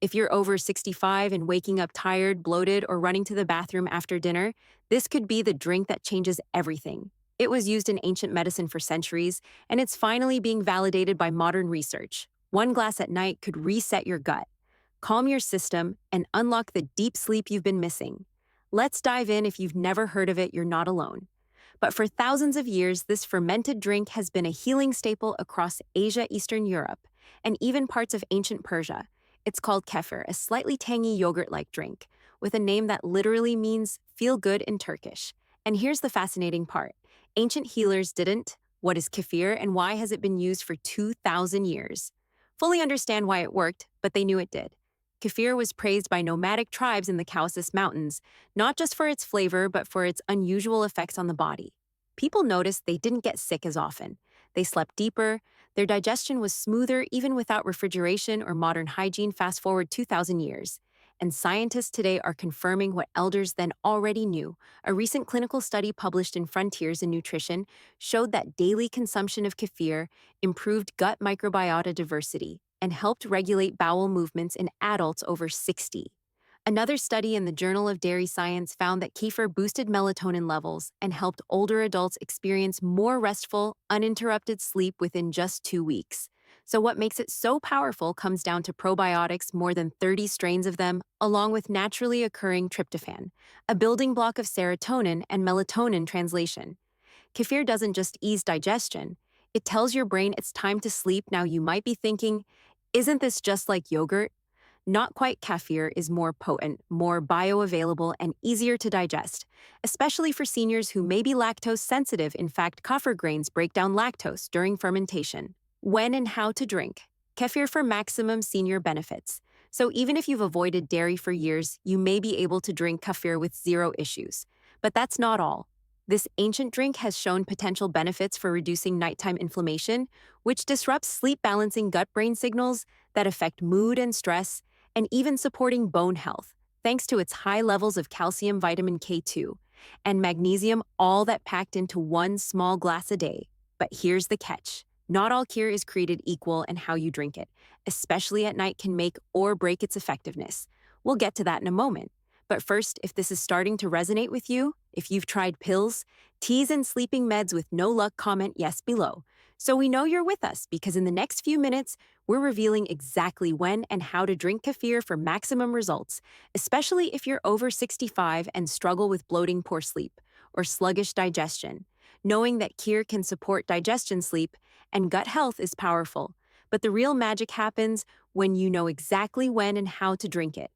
If you're over 65 and waking up tired, bloated, or running to the bathroom after dinner, this could be the drink that changes everything. It was used in ancient medicine for centuries, and it's finally being validated by modern research. One glass at night could reset your gut, calm your system, and unlock the deep sleep you've been missing. Let's dive in. If you've never heard of it, you're not alone. But for thousands of years, this fermented drink has been a healing staple across Asia, Eastern Europe, and even parts of ancient Persia. It's called kefir, a slightly tangy yogurt-like drink, with a name that literally means feel good in Turkish. And here's the fascinating part. Ancient healers didn't. What is kefir and why has it been used for 2,000 years? Fully understand why it worked, but they knew it did. Kefir was praised by nomadic tribes in the Caucasus Mountains, not just for its flavor, but for its unusual effects on the body. People noticed they didn't get sick as often. They slept deeper, their digestion was smoother even without refrigeration or modern hygiene. Fast forward 2,000 years. And scientists today are confirming what elders then already knew. A recent clinical study published in Frontiers in Nutrition showed that daily consumption of kefir improved gut microbiota diversity and helped regulate bowel movements in adults over 60. Another study in the Journal of Dairy Science found that kefir boosted melatonin levels and helped older adults experience more restful, uninterrupted sleep within just 2 weeks. So what makes it so powerful comes down to probiotics, more than 30 strains of them, along with naturally occurring tryptophan, a building block of serotonin and melatonin translation. Kefir doesn't just ease digestion, it tells your brain it's time to sleep. Now you might be thinking, isn't this just like yogurt? Not quite. Kefir is more potent, more bioavailable, and easier to digest, especially for seniors who may be lactose sensitive. In fact, kefir grains break down lactose during fermentation. When and how to drink. Kefir for maximum senior benefits. So even if you've avoided dairy for years, you may be able to drink kefir with zero issues. But that's not all. This ancient drink has shown potential benefits for reducing nighttime inflammation, which disrupts sleep, balancing gut-brain signals that affect mood and stress, and even supporting bone health, thanks to its high levels of calcium, vitamin K2, and magnesium, all that packed into one small glass a day. But here's the catch. Not all kefir is created equal, and how you drink it, especially at night, can make or break its effectiveness. We'll get to that in a moment. But first, if this is starting to resonate with you, if you've tried pills, teas, and sleeping meds with no luck, comment yes below. So we know you're with us, because in the next few minutes, we're revealing exactly when and how to drink kefir for maximum results, especially if you're over 65 and struggle with bloating, poor sleep, or sluggish digestion. Knowing that kefir can support digestion, sleep, and gut health is powerful. But the real magic happens when you know exactly when and how to drink it.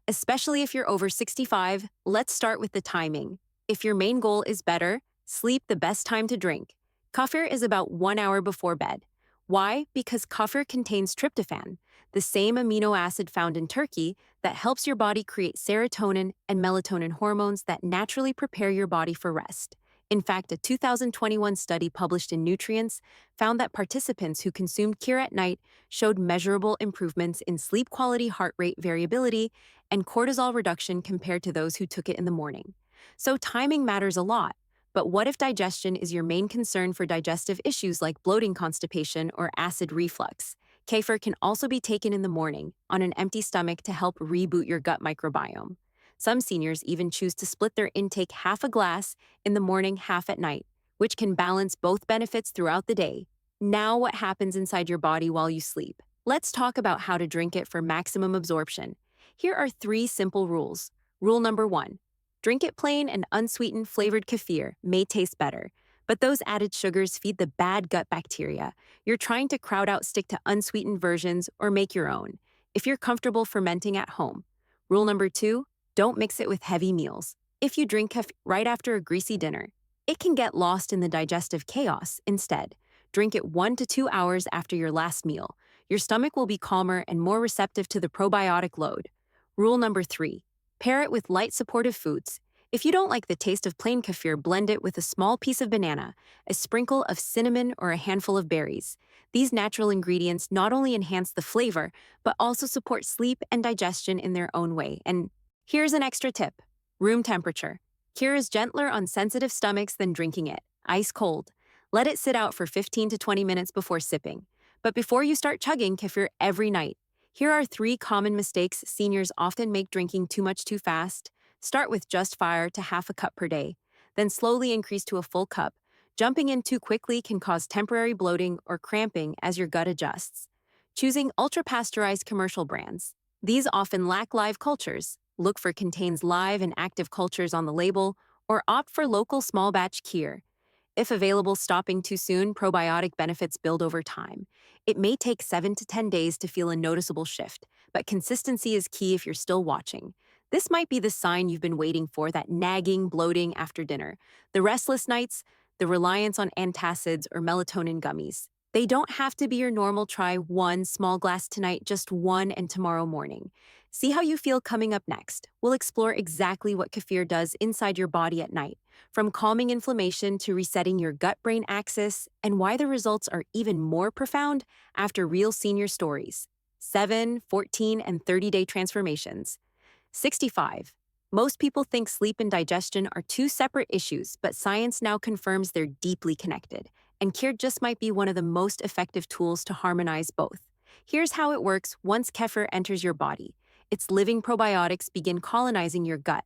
Especially if you're over 65, let's start with the timing. If your main goal is better sleep, the best time to drink kefir is about 1 hour before bed. Why? Because kefir contains tryptophan, the same amino acid found in turkey that helps your body create serotonin and melatonin hormones that naturally prepare your body for rest. In fact, a 2021 study published in Nutrients found that participants who consumed kefir at night showed measurable improvements in sleep quality, heart rate variability, and cortisol reduction compared to those who took it in the morning. So timing matters a lot. But what if digestion is your main concern for digestive issues like bloating, constipation, or acid reflux? Kefir can also be taken in the morning on an empty stomach to help reboot your gut microbiome. Some seniors even choose to split their intake, half a glass in the morning, half at night, which can balance both benefits throughout the day. Now, what happens inside your body while you sleep? Let's talk about how to drink it for maximum absorption. Here are 3 simple rules. Rule number 1. Drink it plain, and unsweetened. Flavored kefir may taste better, but those added sugars feed the bad gut bacteria. You're trying to crowd out, stick to unsweetened versions or make your own, if you're comfortable fermenting at home. Rule number 2. Don't mix it with heavy meals. If you drink kefir right after a greasy dinner, it can get lost in the digestive chaos. Instead, drink it 1 to 2 hours after your last meal. Your stomach will be calmer and more receptive to the probiotic load. Rule number 3. Pair it with light, supportive foods. If you don't like the taste of plain kefir, blend it with a small piece of banana, a sprinkle of cinnamon, or a handful of berries. These natural ingredients not only enhance the flavor, but also support sleep and digestion in their own way. And here's an extra tip. Room temperature. Kefir is gentler on sensitive stomachs than drinking it ice cold. Let it sit out for 15 to 20 minutes before sipping. But before you start chugging kefir every night, Here are 3 common mistakes seniors often make drinking too much too fast. Start with just fire to half a cup per day, then slowly increase to a full cup. Jumping in too quickly can cause temporary bloating or cramping as your gut adjusts. Choosing ultra pasteurized commercial brands. These often lack live cultures. Look for contains live and active cultures on the label, or opt for local small batch kefir. If available, stopping too soon, probiotic benefits build over time. It may take 7 to 10 days to feel a noticeable shift, but consistency is key if you're still watching. This might be the sign you've been waiting for, that nagging bloating after dinner, the restless nights, the reliance on antacids or melatonin gummies. They don't have to be your normal. Try one small glass tonight, just one, and tomorrow morning. See how you feel. Coming up next, we'll explore exactly what kefir does inside your body at night, from calming inflammation to resetting your gut-brain axis, and why the results are even more profound after real senior stories. 7, 14, and 30-day transformations. 65. Most people think sleep and digestion are two separate issues, but science now confirms they're deeply connected, and kefir just might be one of the most effective tools to harmonize both. Here's how it works once kefir enters your body. Its living probiotics begin colonizing your gut.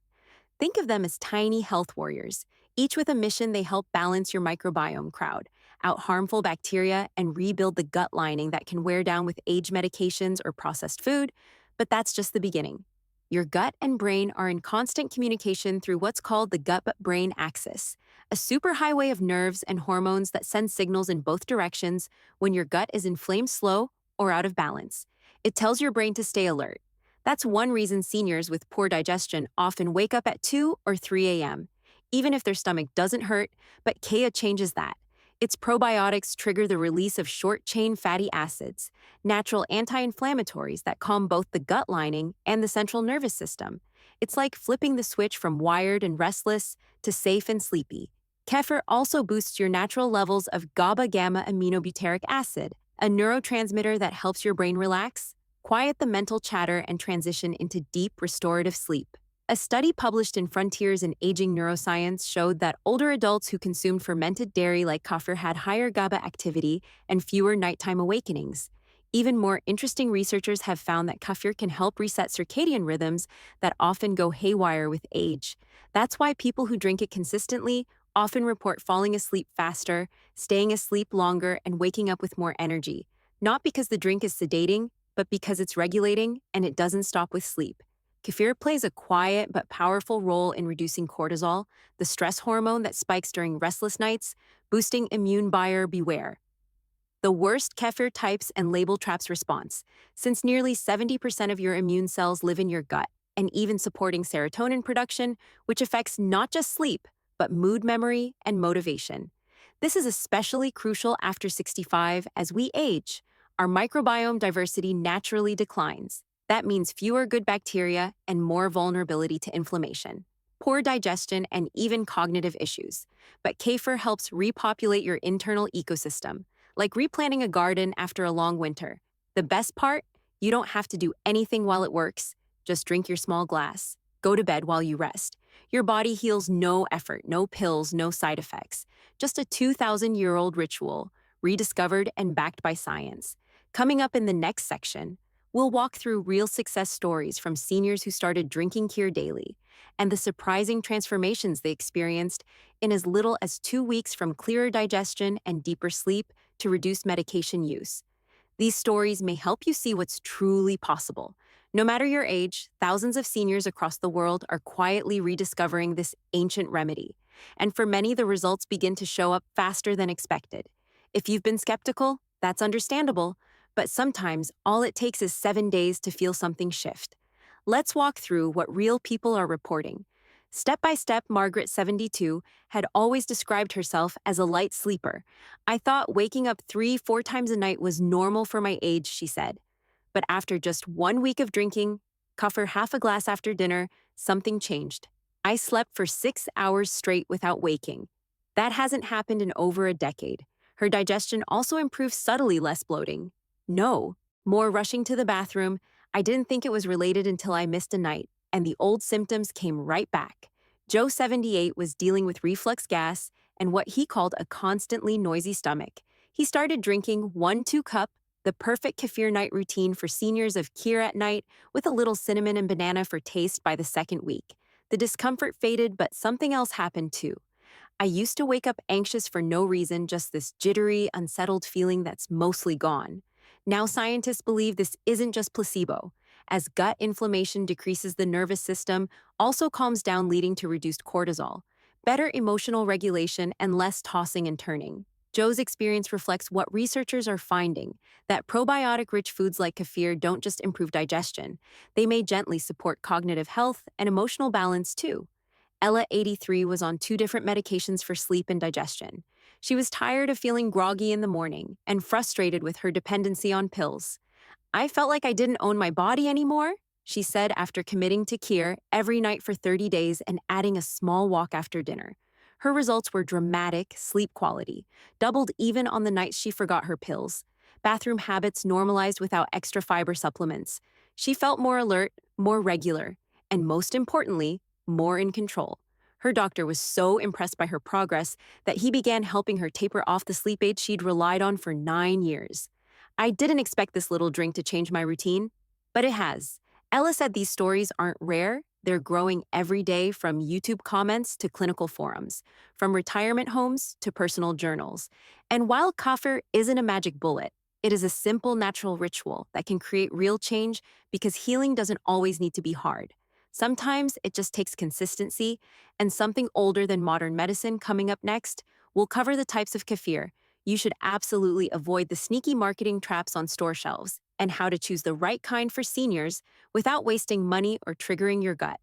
Think of them as tiny health warriors, each with a mission. They help balance your microbiome, crowd out harmful bacteria, and rebuild the gut lining that can wear down with age medications or processed food. But that's just the beginning. Your gut and brain are in constant communication through what's called the gut-brain axis, a superhighway of nerves and hormones that send signals in both directions when your gut is inflamed, slow, or out of balance. It tells your brain to stay alert. That's one reason seniors with poor digestion often wake up at 2 or 3 a.m., even if their stomach doesn't hurt, but kefir changes that. Its probiotics trigger the release of short-chain fatty acids, natural anti-inflammatories that calm both the gut lining and the central nervous system. It's like flipping the switch from wired and restless to safe and sleepy. Kefir also boosts your natural levels of GABA gamma aminobutyric acid, a neurotransmitter that helps your brain relax, quiet the mental chatter, and transition into deep restorative sleep. A study published in Frontiers in Aging Neuroscience showed that older adults who consumed fermented dairy like kefir had higher GABA activity and fewer nighttime awakenings. Even more interesting, researchers have found that kefir can help reset circadian rhythms that often go haywire with age. That's why people who drink it consistently often report falling asleep faster, staying asleep longer, and waking up with more energy. Not because the drink is sedating, but because it's regulating, and it doesn't stop with sleep. Kefir plays a quiet but powerful role in reducing cortisol, the stress hormone that spikes during restless nights, boosting immune. Buyer beware. The worst kefir types and label traps response, since nearly 70% of your immune cells live in your gut, and even supporting serotonin production, which affects not just sleep, but mood, memory, and motivation. This is especially crucial after 65. As we age, our microbiome diversity naturally declines. That means fewer good bacteria and more vulnerability to inflammation, poor digestion, and even cognitive issues. But kefir helps repopulate your internal ecosystem, like replanting a garden after a long winter. The best part? You don't have to do anything while it works. Just drink your small glass. Go to bed while you rest. Your body heals, no effort, no pills, no side effects. Just a 2,000-year-old ritual, rediscovered and backed by science. Coming up in the next section, we'll walk through real success stories from seniors who started drinking kefir daily and the surprising transformations they experienced in as little as 2 weeks, from clearer digestion and deeper sleep to reduced medication use. These stories may help you see what's truly possible. No matter your age, thousands of seniors across the world are quietly rediscovering this ancient remedy. And for many, the results begin to show up faster than expected. If you've been skeptical, that's understandable. But sometimes all it takes is 7 days to feel something shift. Let's walk through what real people are reporting. Step by step, Margaret, 72, had always described herself as a light sleeper. "I thought waking up 3-4 times a night was normal for my age," she said. But after just 1 week of drinking kefir half a glass after dinner, something changed. "I slept for 6 hours straight without waking. That hasn't happened in over a decade." Her digestion also improved subtly, less bloating. No, more rushing to the bathroom. "I didn't think it was related until I missed a night, and the old symptoms came right back." Joe, 78, was dealing with reflux gas and what he called a constantly noisy stomach. He started drinking 1-2 cup the perfect kefir night routine for seniors of kir at night with a little cinnamon and banana for taste by the second week. The discomfort faded, but something else happened too. I used to wake up anxious for no reason, just this jittery, unsettled feeling that's mostly gone. Now, scientists believe this isn't just placebo, as gut inflammation decreases the nervous system, also calms down, leading to reduced cortisol, better emotional regulation, and less tossing and turning. Joe's experience reflects what researchers are finding, that probiotic rich foods like kefir don't just improve digestion, they may gently support cognitive health and emotional balance too. Ella, 83, was on two different medications for sleep and digestion. She was tired of feeling groggy in the morning and frustrated with her dependency on pills. I felt like I didn't own my body anymore, she said after committing to kir every night for 30 days and adding a small walk after dinner. Her results were dramatic: sleep quality doubled even on the nights she forgot her pills. Bathroom habits normalized without extra fiber supplements. She felt more alert, more regular, and most importantly, more in control. Her doctor was so impressed by her progress that he began helping her taper off the sleep aid she'd relied on for 9 years. I didn't expect this little drink to change my routine, but it has. Ella said these stories aren't rare, they're growing every day, from YouTube comments to clinical forums, from retirement homes to personal journals. And while kefir isn't a magic bullet, it is a simple, natural ritual that can create real change, because healing doesn't always need to be hard. Sometimes it just takes consistency, and something older than modern medicine coming up next. We'll cover the types of kefir you should absolutely avoid, the sneaky marketing traps on store shelves, and how to choose the right kind for seniors without wasting money or triggering your gut.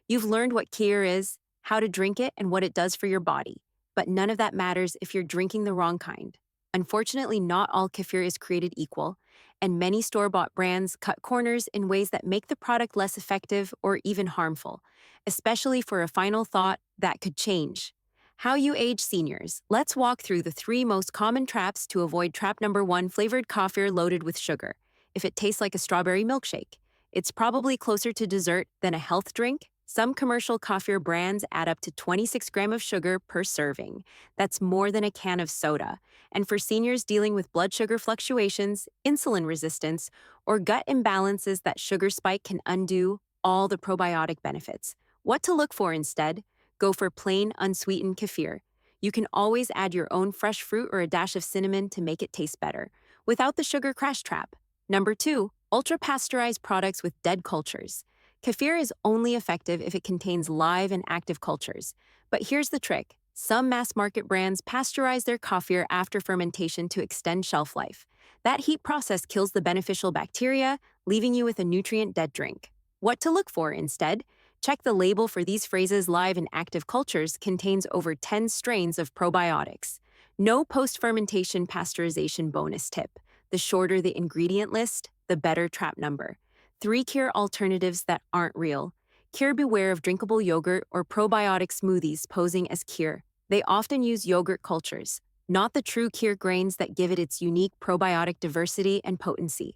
You've learned what kefir is, how to drink it, and what it does for your body. But none of that matters if you're drinking the wrong kind. Unfortunately, not all kefir is created equal, and many store-bought brands cut corners in ways that make the product less effective or even harmful, especially for a final thought that could change how you age seniors. Let's walk through the three most common traps to avoid. Trap number one: flavored kefir loaded with sugar. If it tastes like a strawberry milkshake, it's probably closer to dessert than a health drink. Some commercial kefir brands add up to 26 grams of sugar per serving. That's more than a can of soda. And for seniors dealing with blood sugar fluctuations, insulin resistance, or gut imbalances, that sugar spike can undo all the probiotic benefits. What to look for instead? Go for plain, unsweetened kefir. You can always add your own fresh fruit or a dash of cinnamon to make it taste better, without the sugar crash trap. Number two: ultra-pasteurized products with dead cultures. Kefir is only effective if it contains live and active cultures. But here's the trick: some mass-market brands pasteurize their kefir after fermentation to extend shelf life. That heat process kills the beneficial bacteria, leaving you with a nutrient-dead drink. What to look for instead? Check the label for these phrases: live and active cultures contains over 10 strains of probiotics. No post-fermentation pasteurization. Bonus tip: the shorter the ingredient list, the better. Trap number three: kir alternatives that aren't real. Kir, beware of drinkable yogurt or probiotic smoothies posing as kir. They often use yogurt cultures, not the true kir grains that give it its unique probiotic diversity and potency.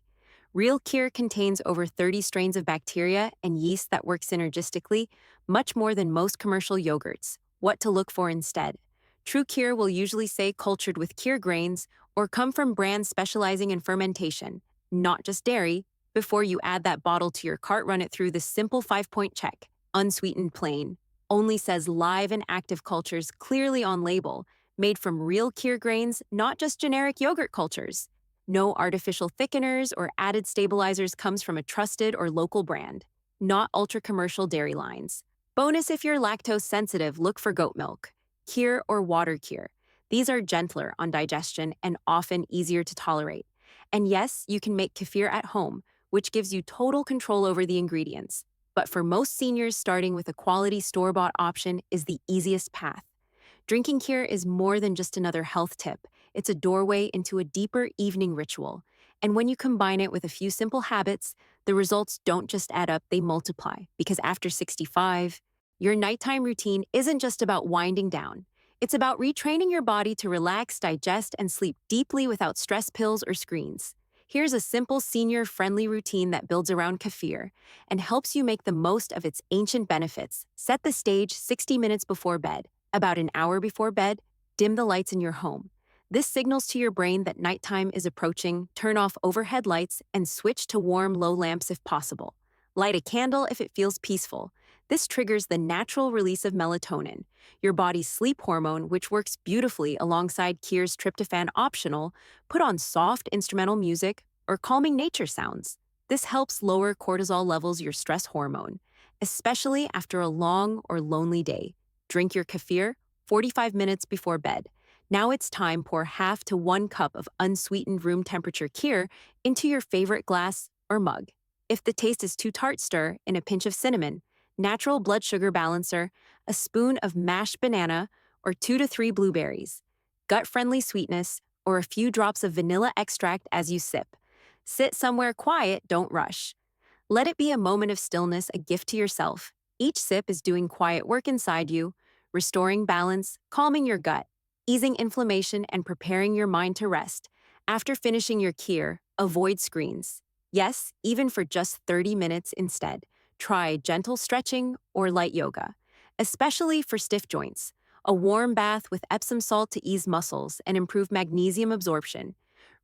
Real kir contains over 30 strains of bacteria and yeast that work synergistically, much more than most commercial yogurts. What to look for instead? True kir will usually say cultured with kir grains or come from brands specializing in fermentation, not just dairy. Before you add that bottle to your cart, run it through this simple 5-point check. Unsweetened, plain. Only says live and active cultures clearly on label. Made from real kir grains, not just generic yogurt cultures. No artificial thickeners or added stabilizers. Comes from a trusted or local brand, not ultra-commercial dairy lines. Bonus: if you're lactose sensitive, look for goat milk, kir, or water kir. These are gentler on digestion and often easier to tolerate. And yes, you can make kefir at home, which gives you total control over the ingredients. But for most seniors, starting with a quality store-bought option is the easiest path. Drinking kir is more than just another health tip. It's a doorway into a deeper evening ritual. And when you combine it with a few simple habits, the results don't just add up, they multiply. Because after 65, your nighttime routine isn't just about winding down. It's about retraining your body to relax, digest, and sleep deeply without stress pills or screens. Here's a simple senior-friendly routine that builds around kefir and helps you make the most of its ancient benefits. Set the stage 60 minutes before bed. About an hour before bed, dim the lights in your home. This signals to your brain that nighttime is approaching. Turn off overhead lights and switch to warm, low lamps if possible. Light a candle if it feels peaceful. This triggers the natural release of melatonin, your body's sleep hormone, which works beautifully alongside Kier's tryptophan optional. Put on soft instrumental music or calming nature sounds. This helps lower cortisol levels, your stress hormone, especially after a long or lonely day. Drink your kefir 45 minutes before bed. Now it's time. Pour half to 1 cup of unsweetened room temperature Kir into your favorite glass or mug. If the taste is too tart, stir in a pinch of cinnamon, natural blood sugar balancer, a spoon of mashed banana, or 2 to 3 blueberries, gut-friendly sweetness, or a few drops of vanilla extract as you sip. Sit somewhere quiet, don't rush. Let it be a moment of stillness, a gift to yourself. Each sip is doing quiet work inside you, restoring balance, calming your gut, easing inflammation, and preparing your mind to rest. After finishing your Kir, avoid screens. Yes, even for just 30 minutes instead. Try gentle stretching or light yoga, especially for stiff joints. A warm bath with Epsom salt to ease muscles and improve magnesium absorption.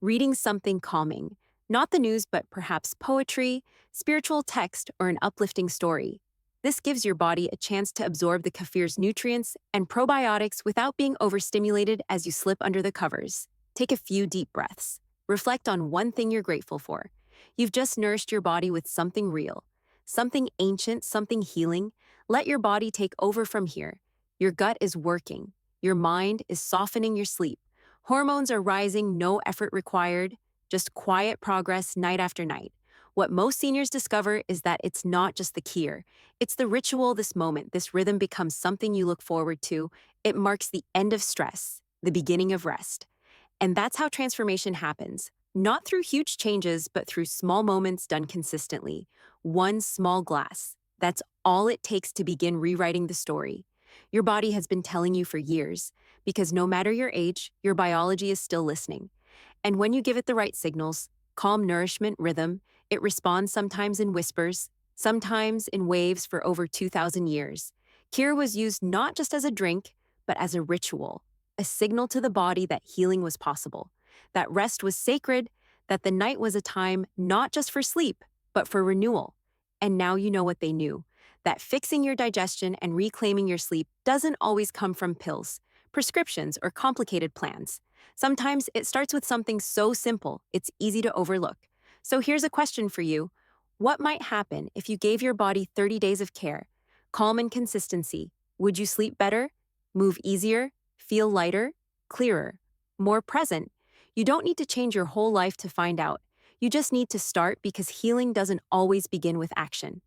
Reading something calming, not the news, but perhaps poetry, spiritual text, or an uplifting story. This gives your body a chance to absorb the kefir's nutrients and probiotics without being overstimulated as you slip under the covers. Take a few deep breaths. Reflect on one thing you're grateful for. You've just nourished your body with something real, something ancient, something healing. Let your body take over from here. Your gut is working. Your mind is softening your sleep. Hormones are rising, no effort required, just quiet progress night after night. What most seniors discover is that it's not just the Kir. It's the ritual, this moment, this rhythm becomes something you look forward to. It marks the end of stress, the beginning of rest. And that's how transformation happens. Not through huge changes, but through small moments done consistently. One small glass. That's all it takes to begin rewriting the story. Your body has been telling you for years, because no matter your age, your biology is still listening. And when you give it the right signals, calm nourishment rhythm, it responds sometimes in whispers, sometimes in waves. For over 2,000 years, Kir was used not just as a drink, but as a ritual, a signal to the body that healing was possible, that rest was sacred, that the night was a time not just for sleep, but for renewal. And now you know what they knew, that fixing your digestion and reclaiming your sleep doesn't always come from pills, prescriptions, or complicated plans. Sometimes it starts with something so simple, it's easy to overlook. So here's a question for you. What might happen if you gave your body 30 days of care? Calm and consistency. Would you sleep better? Move easier? Feel lighter? Clearer? More present? You don't need to change your whole life to find out. You just need to start, because healing doesn't always begin with action.